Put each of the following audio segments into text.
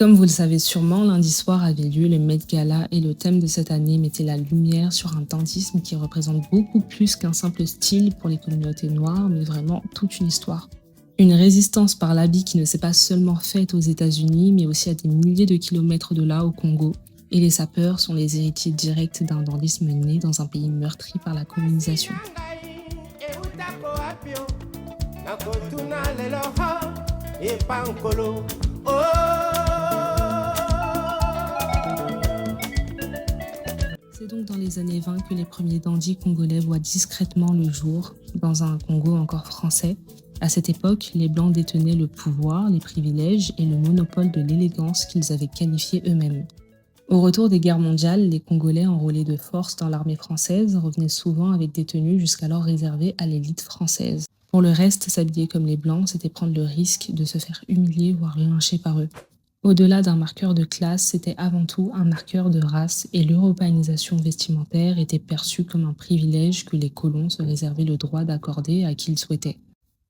Comme vous le savez sûrement, lundi soir avait lieu le Met Gala et le thème de cette année mettait la lumière sur un dandysme qui représente beaucoup plus qu'un simple style pour les communautés noires, mais vraiment toute une histoire. Une résistance par l'habit qui ne s'est pas seulement faite aux États-Unis, mais aussi à des milliers de kilomètres de là, au Congo. Et les sapeurs sont les héritiers directs d'un dandysme né dans un pays meurtri par la colonisation. C'est donc dans les années 20 que les premiers dandys congolais voient discrètement le jour, dans un Congo encore français. À cette époque, les Blancs détenaient le pouvoir, les privilèges et le monopole de l'élégance qu'ils avaient qualifié eux-mêmes. Au retour des guerres mondiales, les Congolais enrôlés de force dans l'armée française revenaient souvent avec des tenues jusqu'alors réservées à l'élite française. Pour le reste, s'habiller comme les Blancs, c'était prendre le risque de se faire humilier, voire lyncher par eux. Au-delà d'un marqueur de classe, c'était avant tout un marqueur de race et l'européanisation vestimentaire était perçue comme un privilège que les colons se réservaient le droit d'accorder à qui ils souhaitaient.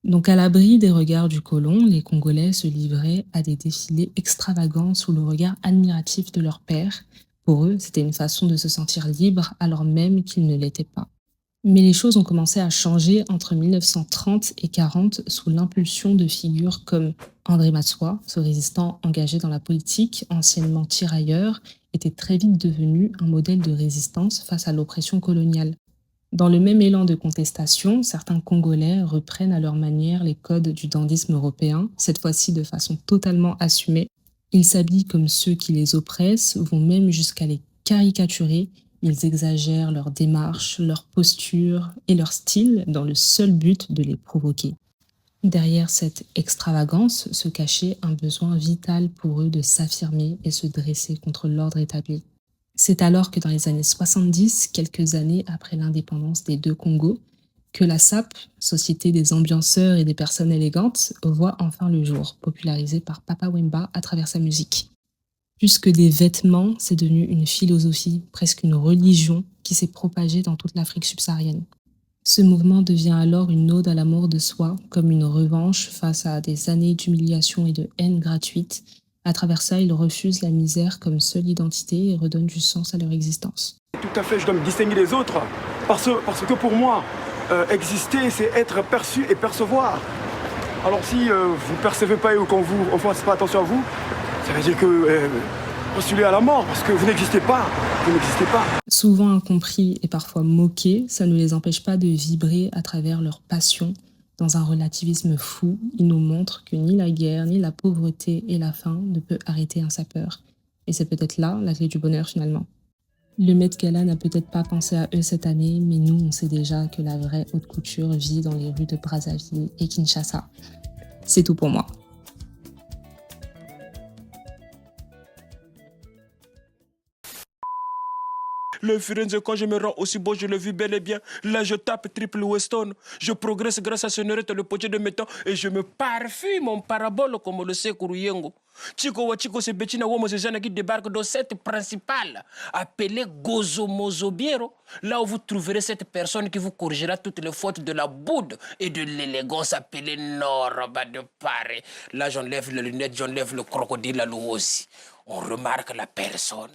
Donc à l'abri des regards du colon, les Congolais se livraient à des défilés extravagants sous le regard admiratif de leur père. Pour eux, c'était une façon de se sentir libre alors même qu'ils ne l'étaient pas. Mais les choses ont commencé à changer entre 1930 et 40 sous l'impulsion de figures comme André Matsois, ce résistant engagé dans la politique, anciennement tirailleur, était très vite devenu un modèle de résistance face à l'oppression coloniale. Dans le même élan de contestation, certains Congolais reprennent à leur manière les codes du dandysme européen, cette fois-ci de façon totalement assumée. Ils s'habillent comme ceux qui les oppressent, vont même jusqu'à les caricaturer. Ils exagèrent leur démarche, leur posture et leur style dans le seul but de les provoquer. Derrière cette extravagance se cachait un besoin vital pour eux de s'affirmer et se dresser contre l'ordre établi. C'est alors que dans les années 70, quelques années après l'indépendance des deux Congos, que la SAP, Société des ambianceurs et des personnes élégantes, voit enfin le jour, popularisée par Papa Wemba à travers sa musique. Plus que des vêtements, c'est devenu une philosophie, presque une religion, qui s'est propagée dans toute l'Afrique subsaharienne. Ce mouvement devient alors une ode à l'amour de soi, comme une revanche face à des années d'humiliation et de haine gratuite. À travers ça, ils refusent la misère comme seule identité et redonnent du sens à leur existence. Tout à fait, je dois me distinguer des autres, parce que pour moi, exister, c'est être perçu et percevoir. Alors si vous ne percevez pas ou qu'on ne fasse pas attention à vous, ça veut dire que postulez à la mort, parce que vous n'existez pas, vous n'existez pas. Souvent incompris et parfois moqués, ça ne les empêche pas de vibrer à travers leur passion. Dans un relativisme fou, ils nous montrent que ni la guerre, ni la pauvreté et la faim ne peut arrêter un sapeur. Et c'est peut-être là la clé du bonheur finalement. Le Met Gala n'a peut-être pas pensé à eux cette année, mais nous, on sait déjà que la vraie haute couture vit dans les rues de Brazzaville et Kinshasa. C'est tout pour moi. Le Firenze, quand je me rends aussi beau, je le vis bel et bien. Là, je tape triple Weston. Je progresse grâce à Sonorette, le potier de métal. Et je me parfume en parabole comme le sait Kuruyengo. Chico Wachiko, c'est Bettina Womo, ces jeunes qui débarquent dans cette principale, appelée Gozo Mozobiero. Là où vous trouverez cette personne qui vous corrigera toutes les fautes de la boude et de l'élégance appelée Noroba de Paris. Là, j'enlève les lunettes, j'enlève le crocodile à l'eau aussi. On remarque la personne.